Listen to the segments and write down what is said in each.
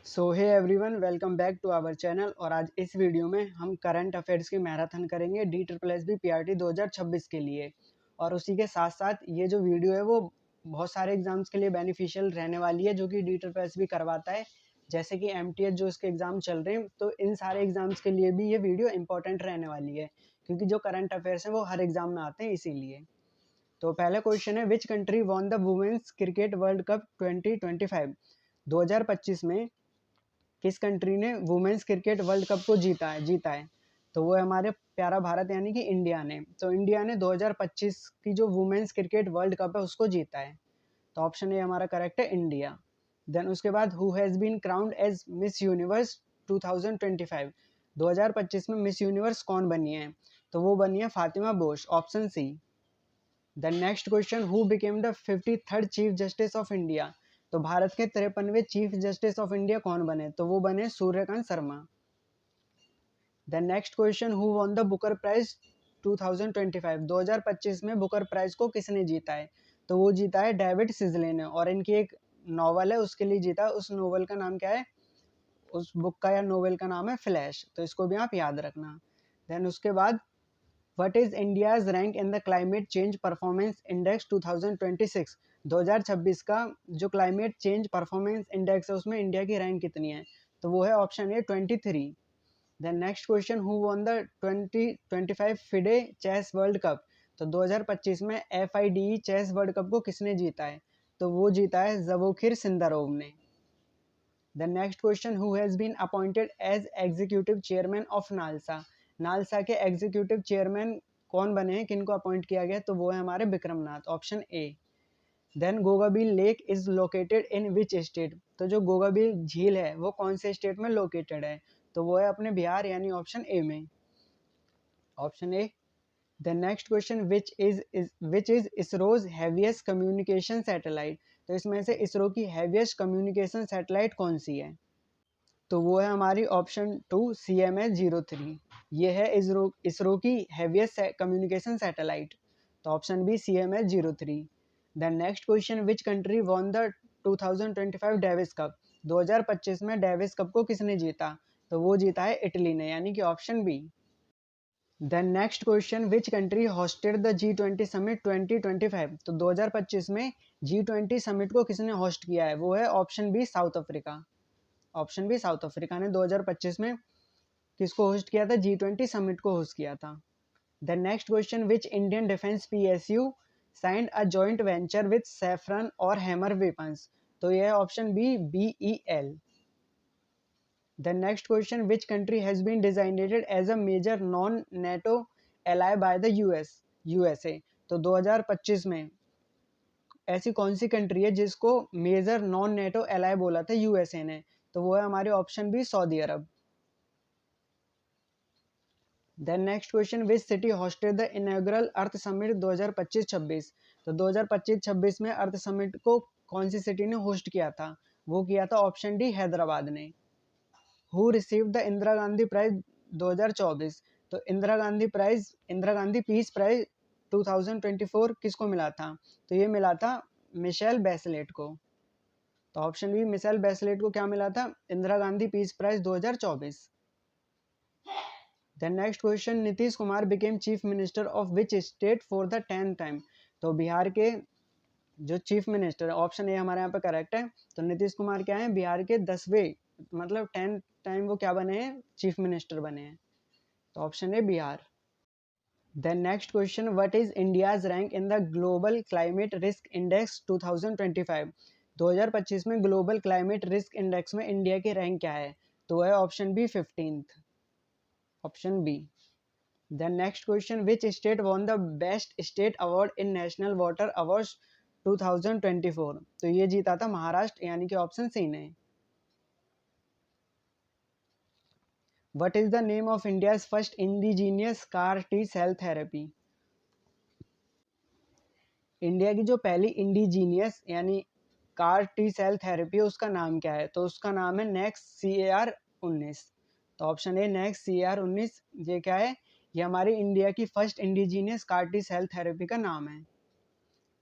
So hey everyone, welcome back to our channel. और आज इस वीडियो में हम करंट अफेयर्स की मैराथन करेंगे DSSB PRT 2026 के लिए। और उसी के साथ साथ ये जो वीडियो है वो बहुत सारे एग्जाम्स के लिए बेनिफिशियल रहने वाली है, जो कि DSSB करवाता है, जैसे कि MTH जो इसके एग्जाम चल रहे हैं। तो इन सारे एग्जाम्स के लिए भी ये वीडियो इंपॉर्टेंट रहने वाली है, क्योंकि जो करंट अफेयर्स हैं वो हर एग्जाम में आते हैं, इसीलिए। तो पहला क्वेश्चन है, which country won the women's cricket world cup 2025? 2025 में किस कंट्री ने वुमेन्स क्रिकेट वर्ल्ड कप को जीता है। तो वो है हमारे प्यारा भारत, यानी कि इंडिया ने। तो इंडिया ने 2025 की जो वुमेन्स क्रिकेट वर्ल्ड कप है उसको जीता है। तो ऑप्शन ए हमारा करेक्ट है, इंडिया। देन उसके बाद who has been crowned as Miss Universe 2025? 2025 में मिस यूनिवर्स कौन बनी है? तो वो बनी है Fatima Bosch, option C. The next question, who became the 53rd chief justice of India? तो भारत के 53वें चीफ जस्टिस ऑफ इंडिया कौन बने? तो वो बने Suryakant Sharma. The next question, who won the Booker prize 2025? 2025 में बुकर प्राइज को किसने जीता है? तो वो जीता है डेविड सिजले ने, और इनकी एक नॉवल है उसके लिए जीता। उस नॉवल का नाम क्या है? उस बुक का या नॉवल का नाम है फ्लैश। तो इसको भी आप याद रखना। देन उसके बाद, What is India's rank in the Climate Change Performance Index 2026? 2026 का जो क्लाइमेट चेंज परफॉर्मेंस इंडेक्स है उसमें इंडिया की रैंक कितनी है? तो वो है option A 23। Then next question, who won the 2025 FIDE chess world cup? तो 2025 में FIDE चेस वर्ल्ड कप को किसने जीता है? तो वो जीता है ज़वोखिर सिंदारोव ने। The next question, who has been appointed as executive chairman of NALSA? NALSA के एग्जीक्यूटिव चेयरमैन कौन बने हैं, किनको अपॉइंट किया गया? तो वो है हमारे Vikramnath, option A. Then Gogabeel lake is located in which state? तो जो गोगाबील झील है वो कौन से स्टेट में लोकेटेड है? तो वो है अपने बिहार, यानी ऑप्शन ए में, option A. The next question, which is ISRO's heaviest communication satellite? तो इसमें से इसरो की हैवीएस्ट कम्युनिकेशन सैटेलाइट कौन सी है? तो वो है हमारी ऑप्शन 2, CMS-03। ये है इसरो की हैवीएस्ट कम्युनिकेशन सैटेलाइट। तो option B, CMS-03। Then next question, which country won the 2025 Davis cup? 2025 में डेविस कप को किसने जीता? तो वो जीता है इटली ने, यानी कि option B. Then next question, which country hosted the G20 summit 2025? तो 2025 में G20 समिट को किसने होस्ट किया है? वो है option B, South Africa. Option B, South Africa ने 2025 में किसको होस्ट किया था? G20 समिट को होस्ट किया था। The next question, which Indian defence PSU signed a joint venture with Safran और हैमर वेपन्स? तो यह है option B, BEL। The next question, which country has been designated as a major non NATO ally by the USA? तो 2025 में ऐसी कौन सी country है जिसको मेजर नॉन नेटो एलाई बोला था USA ने? तो वो है हमारे option B, Saudi Arab. Then next question, which city hosted the inaugural earth summit 2025-26? तो 2025-26 में अर्थ समिट को कौन सी सिटी ने होस्ट किया था? वो किया था ऑप्शन डी, हैदराबाद ने। Who receive the Indira Gandhi prize 2024? तो इंदिरा गांधी पीस प्राइज 2024 किसको मिला था? तो ये मिला था मिशेल बैसलेट को। तो ऑप्शन बी, मिशेल बैसलेट को क्या मिला था? Indira Gandhi peace prize 2024। Then next question, Nitish Kumar became chief minister of which state for the 10th time? तो बिहार के जो चीफ मिनिस्टर, ऑप्शन ए हमारे यहाँ पे करेक्ट है। तो नीतीश कुमार क्या है? बिहार के 10वें, मतलब 10th टाइम वो क्या बने हैं? चीफ मिनिस्टर बने हैं। तो option A, Bihar. Then next question, what is India's rank in the global climate risk index 2025? 2025 में ग्लोबल क्लाइमेट रिस्क इंडेक्स में इंडिया की रैंक क्या है? तो है option B, 15th, option B. Then next question, which state won the best state award in national water awards 2024? तो ये जीता था महाराष्ट्र, यानी कि ऑप्शन सी ने। What is the name of India's first indigenous car T cell therapy? India की जो पहली इंडिजीनियस यानी कार टी सेल थेरेपी है उसका नाम क्या है? तो उसका नाम है नेक्स CAR-19। तो ऑप्शन ए, नेक्स CAR-19। ये क्या है? ये हमारी इंडिया की first indigenous car T cell therapy का नाम है।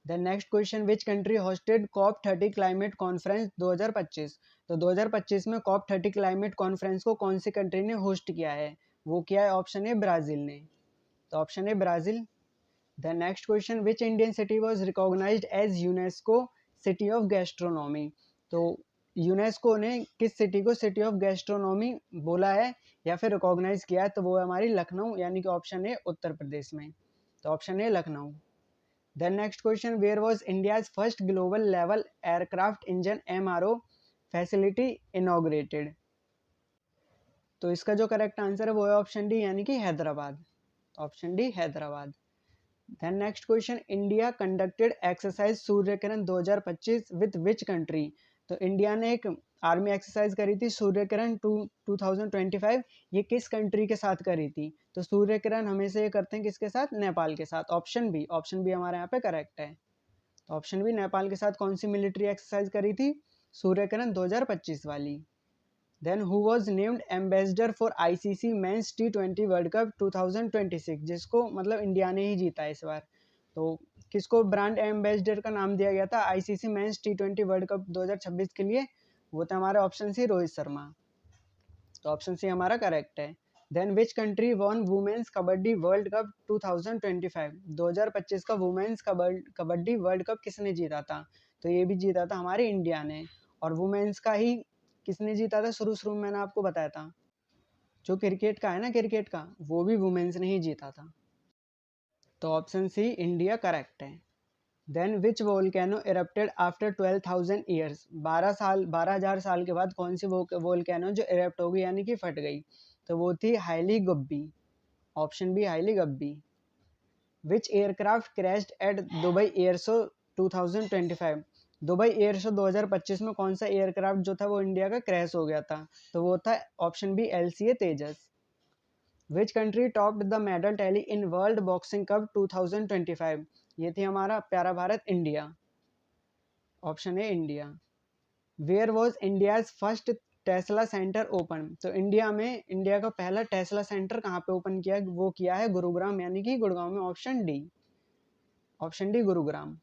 The next question, which country hosted COP 30 climate conference 2025? तो 2025 में कॉप 30 क्लाइमेट कॉन्फ्रेंस को कौन सी कंट्री ने होस्ट किया है? वो किया है ऑप्शन ए ब्राज़ील ने। तो option A Brazil. The next question, which Indian city was recognised as UNESCO city of gastronomy? तो यूनेस्को ने किस सिटी को सिटी ऑफ गैस्ट्रोनॉमी बोला है या फिर रिकॉग्नाइज किया है? तो वो है हमारी लखनऊ, यानी कि ऑप्शन ए उत्तर प्रदेश में। तो option A Lucknow. Then next question, where was India's first global level aircraft engine MRO facility inaugurated? तो इसका जो करेक्ट आंसर है वो है ऑप्शन डी, यानी कि Hyderabad. Option D Hyderabad. Then next question, India conducted exercise Surya Kiran 2025 with which country? तो India ने एक आर्मी एक्सरसाइज करी थी सूर्य किरण 2025, ये किस कंट्री के साथ करी थी? तो सूर्य किरण हमेशा ये करते हैं किसके साथ? नेपाल के साथ। ऑप्शन बी, ऑप्शन बी हमारे यहाँ पे करेक्ट है। तो ऑप्शन बी, नेपाल के साथ कौन सी मिलिट्री एक्सरसाइज करी थी? सूर्य किरण 2025 वाली। Then who was named ambassador for ICC men's T20 world cup 2026, जिसको मतलब इंडिया ने ही जीता है इस बार। तो किसको ब्रांड एम्बेसडर का नाम दिया गया था ICC men's T20 world cup 2026 के लिए? वो था हमारे ऑप्शन सी रोहित शर्मा। तो ऑप्शन सी हमारा करेक्ट है। Then which country won women's kabaddi world cup 2025? 2025 का वुमेन्स कबड्डी वर्ल्ड कप किसने जीता था? तो ये भी जीता था हमारे इंडिया ने। और वुमेन्स का ही किसने जीता था? शुरू शुरू में मैंने आपको बताया था, जो क्रिकेट का है ना, क्रिकेट का, वो भी वुमेन्स ने ही जीता था। तो ऑप्शन सी इंडिया करेक्ट है। Then which volcano erupted after 12,000 years? 12,000 साल के बाद कौन सी वोल्केनो जो इरप्ट हो गई, यानी कि फट गई? तो वो थी Hayli Gubbi. Option B Hayli Gubbi. Which aircraft crashed at Dubai air show 2025? Dubai air show 2025 में कौन सा एयरक्राफ्ट जो था वो इंडिया का क्रैश हो गया था? तो वो था option B LCA Tejas. Which country topped the medal tally in world boxing cup 2025? ये थी हमारा प्यारा Bharat, India. Option A India. Where was India's first Tesla centre open? तो इंडिया का पहला टेस्ला सेंटर कहाँ पे ओपन किया? वो किया है गुरुग्राम, यानी कि गुड़गांव में। Option D, option D Gurugram.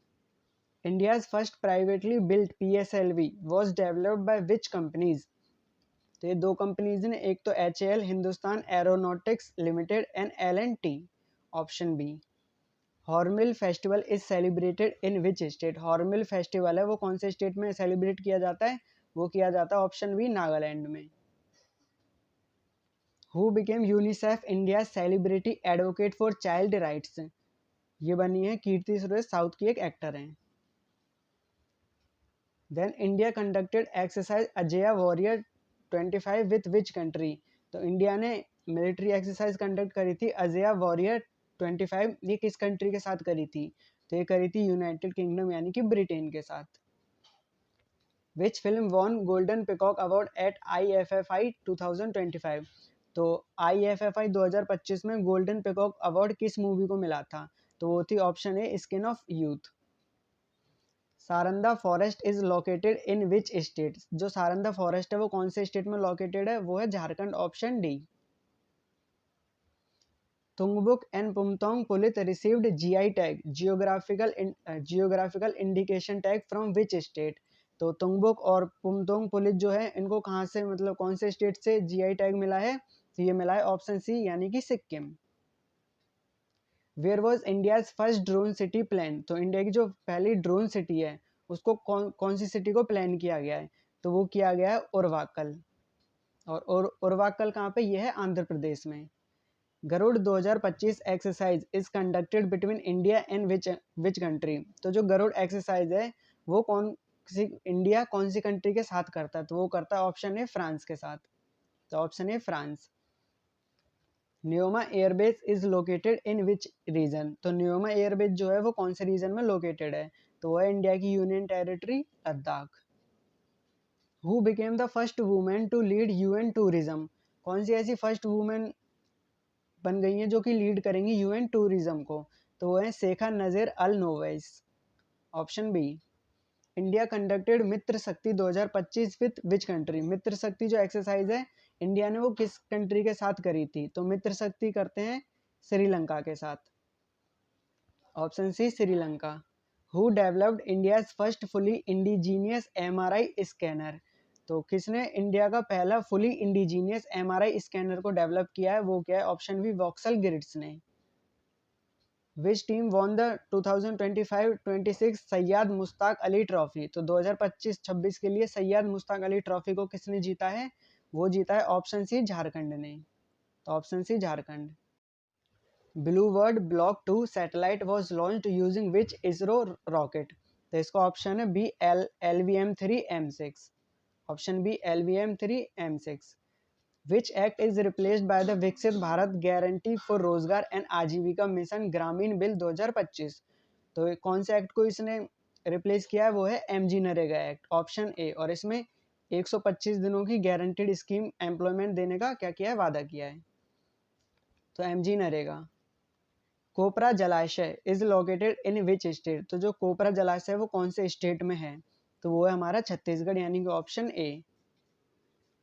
India's first privately built PSLV was developed by which companies? तो ये दो कंपनीज ने, एक तो HAL Hindustan aeronautics limited and L&T। Option B. Hornbill festival is celebrated in which state? Hornbill festival है वो कौन से स्टेट में सेलिब्रेट किया जाता है? वो किया जाता है ऑप्शन बी नागालैंड में। Who became UNICEF India celebrity advocate for child rights? ये बनी है कीर्ति सुरेश, साउथ की एक एक्टर हैं। Then India conducted exercise Ajay warrior 25 with which country? तो इंडिया ने मिलिट्री एक्सरसाइज कंडक्ट करी थी अजय वॉरियर 25, ये किस कंट्री के साथ करी थी? तो ये करी थी यूनाइटेड किंगडम, यानी कि ब्रिटेन के साथ। Which film won golden peacock award at IFFI 2025? तो IFFI 2025 में गोल्डन पिकॉक अवार्ड किस मूवी को मिला था? तो वो थी option A skin of youth. Saranda forest is located in which state? जो सारंदा फॉरेस्ट है वो कौन से स्टेट में लोकेटेड है? वो है Jharkhand. Option D. Tungbuk and Pumtong Pulit received GI tag geographical indication tag from which state? तो तुंगबुक और पुमतोंग पुलित जो है इनको कहाँ से, मतलब कौन से स्टेट से GI टैग मिला है? तो ये मिला है ऑप्शन सी, यानी कि Sikkim. Where was India's first drone city plan? तो इंडिया की जो पहली ड्रोन सिटी है उसको कौन सी सिटी को प्लान किया गया है? तो वो किया गया है उरवाकल। और उरवाकल कहाँ पे? ये है आंध्र प्रदेश में। Garuda 2025 exercise is conducted between India and which country? तो जो गरुड़ एक्सरसाइज है वो इंडिया कौन सी कंट्री के साथ करता है? तो वो करता है ऑप्शन ए फ्रांस के साथ। तो option A France. Nyoma airbase is located in which region? तो न्योमा एयरबेस जो है वो कौन से रीजन में लोकेटेड है? तो वो है इंडिया की union territory Ladakh. Who became the first women to lead UN tourism? कौन सी ऐसी फर्स्ट वुमेन बन गई हैं जो कि लीड करेंगी UN टूरिज्म को? तो वो है Sheikha Nasser Al Nowais. Option B. India conducted Mitra Shakti 2025 with which country? मित्र शक्ति जो एक्सरसाइज है इंडिया ने वो किस कंट्री के साथ करी थी? तो मित्र शक्ति करते हैं श्रीलंका के साथ। Option C Sri Lanka. Who developed India's first fully indigenous MRI scanner. तो किसने इंडिया का पहला फुली इंडिजीनियस MRI स्कैनर को डेवलप किया है, वो क्या है? ऑप्शन बी वॉक्सल गिरिट्स ने। विच team won the 2025-26 Syed Mushtaq Ali trophy. तो 2025-26 के लिए सैयद मुश्ताक अली ट्रॉफी को किसने जीता है? वो जीता है ऑप्शन सी झारखंड ने। तो option C Jharkhand. Blue bird block 2 satellite was launched using which ISRO rocket. तो इसका ऑप्शन है B LVM-3M6। Option B LVM-3M6। Which act is replaced by the Viksit Bharat guarantee for Rozgar and Ajeevika mission Gramin bill 2025। तो कौन से एक्ट को इसने रिप्लेस किया है? वो है MG NREGA act, option A. और इसमें 125 दिनों की गारंटीड स्कीम एम्प्लॉयमेंट देने का क्या किया है? वादा किया है। तो MG नरेगा। कोपरा जलाशय is located in which state. तो जो कोपरा जलाशय है वो कौन से स्टेट में है? तो वो है हमारा छत्तीसगढ़, यानी कि option A.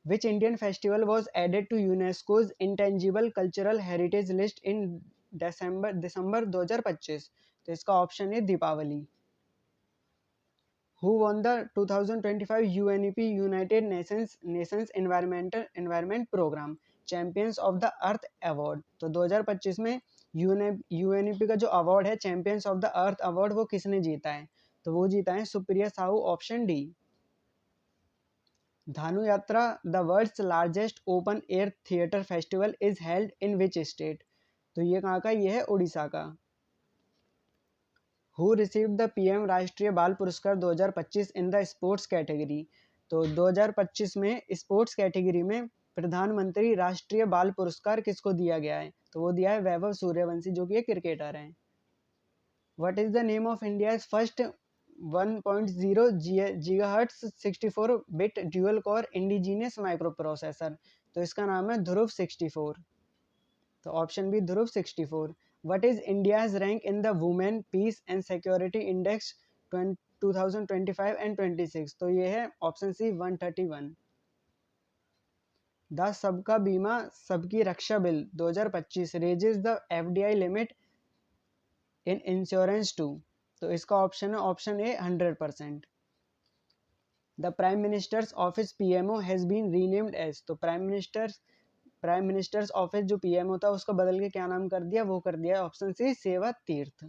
Which Indian festival was added to UNESCO's intangible cultural heritage list in December 2025। तो इसका ऑप्शन है Deepavali. Who won the 2025 UNEP united nations environment programme champions of the earth award. तो 2025 में UNEP का जो अवार्ड है champions of the earth award, वो किसने जीता है? तो वो जीता है Supriya Sahu, option D. Dhanu Yatra the world's largest open air theatre festival is held in which state. तो ये कहाँ का? ये है उड़ीसा का। हु रिसीव द PM राष्ट्रीय बाल पुरस्कार 2025 इन द स्पोर्ट्स कैटेगरी। तो 2025 में स्पोर्ट्स कैटेगरी में प्रधानमंत्री राष्ट्रीय बाल पुरस्कार किसको दिया गया है? तो वो दिया है वैभव सूर्यवंशी, जो कि एक क्रिकेटर हैं। What is the name of India's first 1.0 GHz 64 bit dual core indigenous microprocessor. तो इसका नाम है ध्रुव 64। तो option B Dhruv 64। What is India's rank in the women peace and security index 2025 and 26। तो ये है option C 131। The Sabka Bima Sabki Raksha bill 2025 raises the FDI limit in insurance to. तो इसका ऑप्शन है option A 100%। The prime minister's office PMO has been renamed as. तो prime minister's office जो PM होता है उसको बदल के क्या नाम कर दिया? वो कर दिया option C Seva Teerth.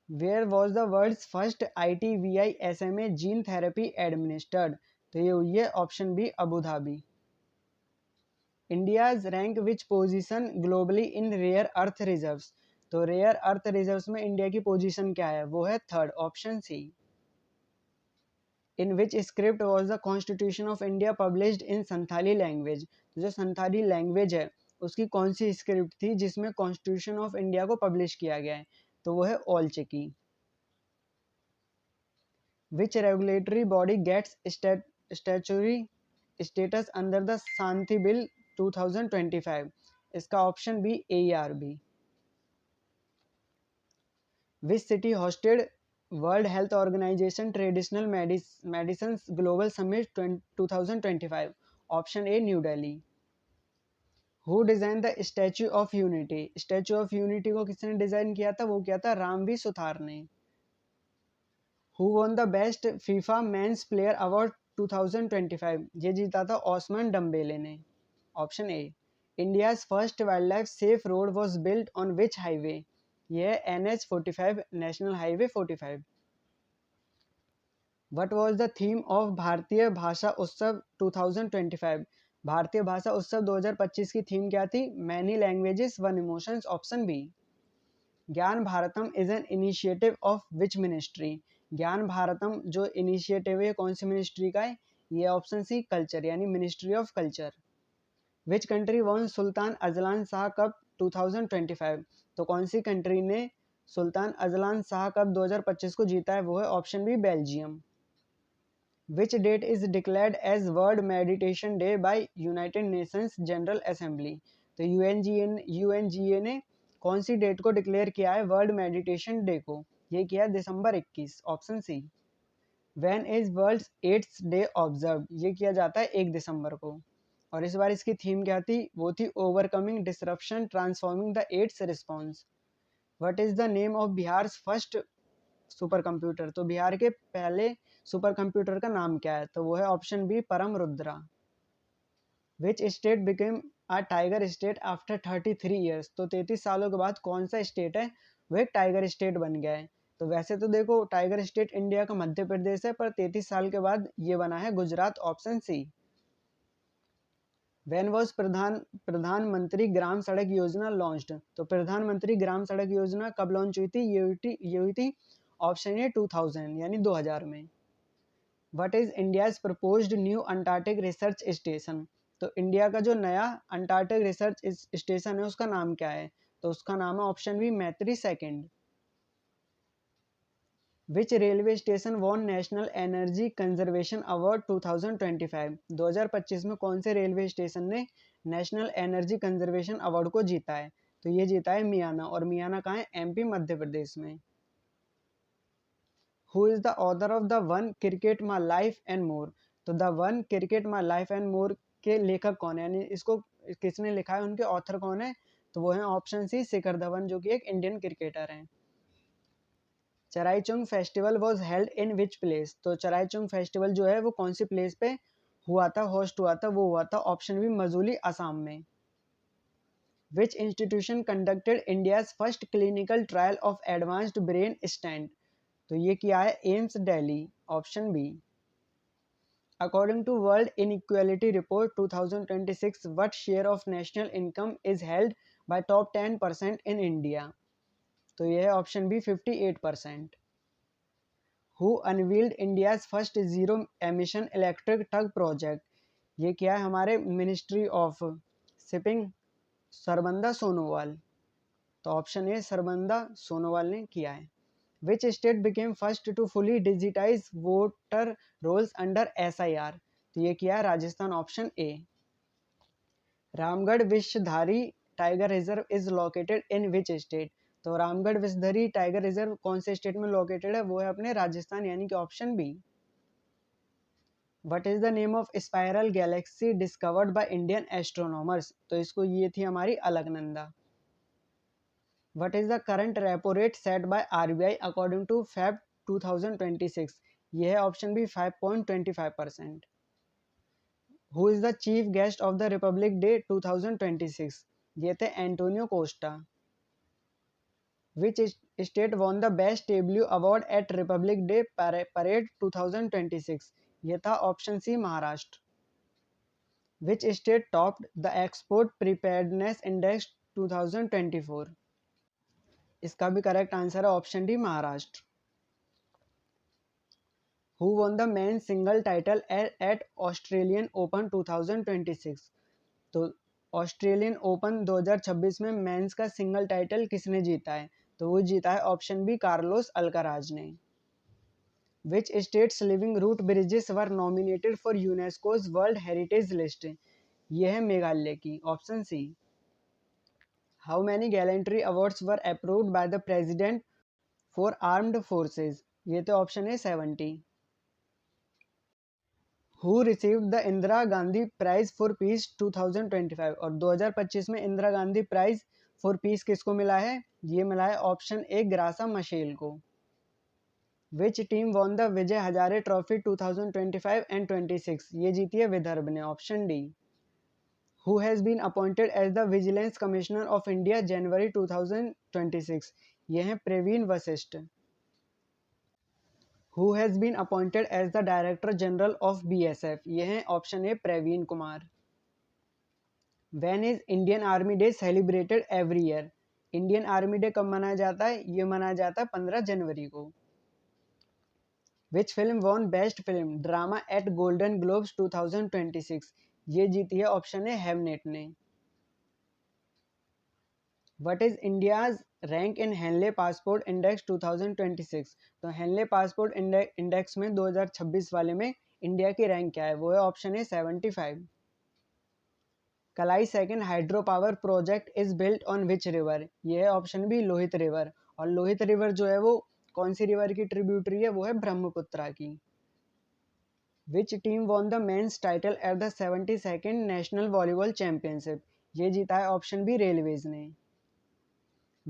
Where was the world's first ITVI SMA gene therapy administered. तो ये हुई है option B Abu Dhabi. India's rank which position globally in rare earth reserves. तो रेयर अर्थ रिजर्व्स में इंडिया की पोजीशन क्या है? वो है third, option C. In which script was the constitution of India published in Santhali language. तो जो Santhali language है उसकी कौन सी स्क्रिप्ट थी जिसमें कॉन्स्टिट्यूशन ऑफ इंडिया को पब्लिश किया गया है? तो वो है Ol Chiki. Which regulatory body gets statutory status under the Shanti bill 2025। इसका option B AERB। Which city hosted world health organization traditional medicine global summit 2025। Option A New Delhi. Who design the statue of unity. Statue of unity को किसने design किया था? वो किया था रामवी सुथार ने। Who won the best FIFA men's player award 2025। ये जीता था ओस्मान डम्बेले ने। Option A. India's first wild life safe road was built on which highway. ये है NH45 national highway 45। What was the theme of भारतीय भाषा उत्सव 2025। भारतीय भाषा उत्सव 2025 की थीम क्या थी? Many languages one emotions, option B. Gyan Bharatam is an initiative of which ministry. Gyan Bharatam जो इनिशिएटिव है कौन सी मिनिस्ट्री का है? ये ऑप्शन सी कल्चर, यानी ministry of culture. Which country von Sultan Azlan Shah cup 2025। तो कौन सी कंट्री ने सुल्तान अजलान शाह कप 2025 को जीता है? वो है option B Belgium. Which date is declared as world meditation day by united nations general assembly. तो UNGA ने कौन सी डेट को डिक्लेयर किया है वर्ल्ड मेडिटेशन डे को? ये किया दिसंबर 21, option C. When is world AIDS day observe. ये किया जाता है 1 दिसंबर को। और इस बार इसकी थीम क्या थी? वो थी overcoming disruption transforming the AIDS response. What is the name of Bihar first supercomputer, तो बिहार के पहले सुपर कंप्यूटर का नाम क्या है? तो वो है ऑप्शन बी परम रुद्रा। विच state became a tiger state after 33 years, तो 33 सालों के बाद कौन सा स्टेट है वो एक टाइगर स्टेट बन गया है? तो वैसे तो देखो टाइगर स्टेट इंडिया का मध्य प्रदेश है, पर 33 साल के बाद ये बना है Gujarat, option C. When was Pradhan Mantri Gram सड़क योजना लॉन्च्ड, तो प्रधानमंत्री ग्राम सड़क योजना कब लॉन्च हुई थी? ये हुई थी ऑप्शन ए 2000 यानी 2000 में। What is India's proposed new Antarctic research station, तो इंडिया का जो नया अंटार्कटिक रिसर्च स्टेशन है उसका नाम क्या है? तो उसका नाम है option B Maitri second. Which railway station won national energy conservation award 2025, 2025 में कौन से रेलवे स्टेशन ने नेशनल एनर्जी कंजर्वेशन अवार्ड को जीता है? तो ये जीता है मियाना, और मियाना कहाँ है? एमपी मध्य प्रदेश में। Who is the author of the one cricket my life and more, तो the one cricket my life and more के लेखक कौन है, यानी इसको किसने लिखा है, उनके ऑथर कौन है? तो वो है ऑप्शन सी शिखर धवन, जो कि एक इंडियन क्रिकेटर हैं। Charaichung festival was held in which place, तो चराईचुंग फेस्टिवल जो है वो कौन सी प्लेस पे हुआ था, होस्ट हुआ था? वो हुआ था ऑप्शन बी मजूली, असम में। Which institution conducted India's first clinical trial of advanced brain stent, तो ये क्या है? AIIMS Delhi, option B. According to world inequality report 2026, what share of national income is held by top 10% in India, तो यह है option B 58%। Who unveiled India's first zero emission electric tug project, ये क्या है? हमारे ministry of shipping Sarbananda Sonowal, तो option A Sarbananda Sonowal ने किया है। Which state became first to fully digitise voter rolls under SIR, तो ये किया है Rajasthan, option A. Ramgarh Vishdhari tiger reserve is located in which state, तो रामगढ़ विषधारी टाइगर रिजर्व कौन से स्टेट में लोकेटेड है? वो है अपने राजस्थान, यानी कि option B. What is the name of spiral galaxy discovered by Indian astronomers, तो इसको ये थी हमारी Alaknanda. What is the current repo rate set by RBI according to Feb 2026, ये है option B 5.25%। Who is the chief guest of the republic day 2026, ये थे Antonio Costa. Which state won the best tableau award at republic day parade 2026, ये था option C Maharashtra. Which state topped the export preparedness index 2024, इसका भी correct answer है option D Maharashtra. Who won the men single title at Australian open 2026, तो Australian open 2026 में mains का single title किसने जीता है? तो वो जीता है ऑप्शन बी कार्लोस अल्काराज ने। Which states living root bridges were nominated for UNESCO's world heritage list, ये है मेघालय की, option C. How many gallantry awards were approved by the president for armed forces, ये तो ऑप्शन है 70। Who received the Indira Gandhi prize for peace 2025, और 2025 में Indira Gandhi prize for peace किसको मिला है? ये मिला है ऑप्शन ए ग्रासा मशेल को। Which team won the Vijay Hazare trophy 2025 and 26, ये जीती है विदर्भ ने, option D. Who has been appointed as the vigilance commissioner of India January 2026, ये हैं Praveen Vashisht. Who has been appointed as the director general of BSF, ये हैं option A Praveen Kumar. When is Indian army day celebrated every year, Indian army day कब मनाया जाता है? ये मनाया जाता है 15 जनवरी को। Which film won best film drama at golden globes 2026, ये जीती है ऑप्शन ए हेमनेट ने। What is India's rank in Henley passport index 2026, तो हेनले पासपोर्ट इंडेक्स में 2026 वाले में इंडिया की रैंक क्या है? वो है ऑप्शन ए 75। कलाई second hydro power project is built on which river, ये है ऑप्शन बी लोहित रिवर, और लोहित रिवर जो है वो कौन सी रिवर की ट्रिब्यूटरी है? वो है ब्रह्मपुत्रा की। Which team won the men's title at the 72nd national volleyball championship, ये जीता है ऑप्शन बी रेलवेज ने।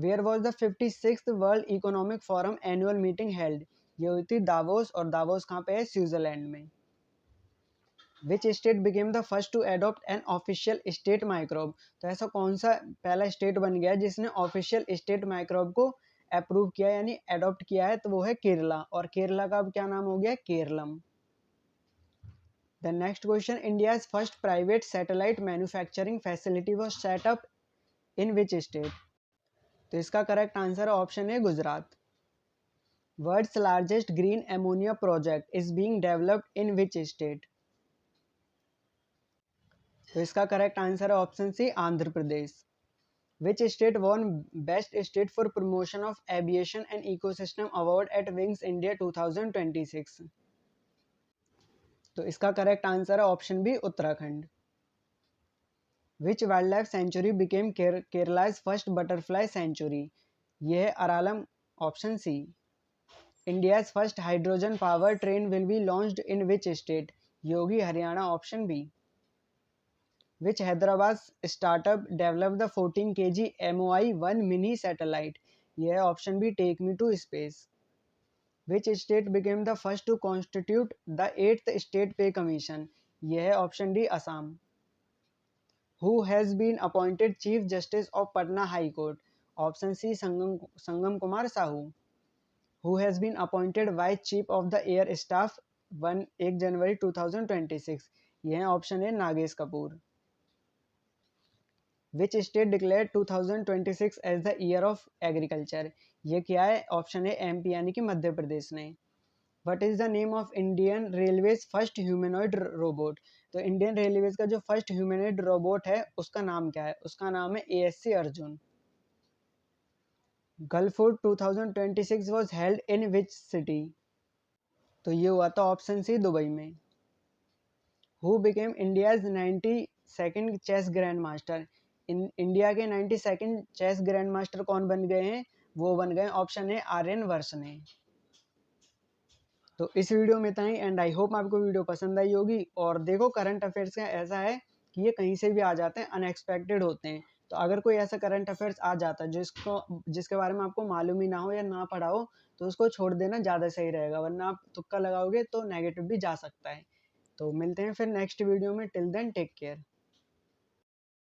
Where was the 56th world economic forum annual meeting held? ये हुई थी दावोस, और दावोस कहाँ पे है? स्विट्जरलैंड में। Which state became the first to adopt an official state microbe? तो ऐसा कौन सा पहला स्टेट बन गया जिसने ऑफिशियल स्टेट माइक्रोब को अप्रूव किया यानी एडॉप्ट किया है? तो वो है केरला, और केरला का अब क्या नाम हो गया? Keralam. The next question, India's first private satellite manufacturing facility was set up in which state? तो इसका करेक्ट आंसर है option A, Gujarat. World's largest green ammonia project is being developed in which state? तो इसका करेक्ट आंसर है option C, Andhra Pradesh. Which state won best state for promotion of aviation and ecosystem award at wings India 2026? तो इसका correct answer है option B, Uttarakhand. Which wildlife sanctuary became Kerala's first butterfly sanctuary? यह है Aralam, option C. India's first hydrogen power train will be launched in which state? योगी, Haryana, option B. Which Hyderabad startup developed the 14 kg MOI-1 mini satellite? यह है option B, take me to space. Which state became the first to constitute the 8th state pay commission? यह है option D, Assam. Who has been appointed Chief Justice of Patna High Court? Option C, Sangam Kumar Sahu. Who has been appointed Vice Chief of the Air Staff 1 January 2026? यह है option A, Nagesh Kapoor. Which state declare 2026 as the year of agriculture? ये क्या है? Option ए, MP यानी कि मध्य प्रदेश ने। What is the name of Indian railways first humanoid robot? तो Indian railways का जो फर्स्ट ह्यूमनॉइड रोबोट है उसका नाम क्या है? उसका नाम है ASC Arjun. Gulf food 2026 was held in which city? तो ये हुआ था ऑप्शन सी, दुबई में। Who became India's 92nd chess grand master? India के 92nd चेस ग्रैंड मास्टर कौन बन गए हैं? वो बन गए ऑप्शन ए, आर्यन वर्ष ने। तो इस वीडियो में इतना ही, एंड आई होप आपको वीडियो पसंद आई होगी। और देखो, करंट अफेयर्स का ऐसा है कि ये कहीं से भी आ जाते हैं, अनएक्सपेक्टेड होते हैं। तो अगर कोई ऐसा करंट अफेयर्स आ जाता है जिसके बारे में आपको मालूम ही ना हो या ना पढ़ा हो, तो उसको छोड़ देना ज़्यादा सही रहेगा, वरना आप तुक्का लगाओगे तो नेगेटिव भी जा सकता है। तो मिलते हैं फिर नेक्स्ट वीडियो में। Till then take care.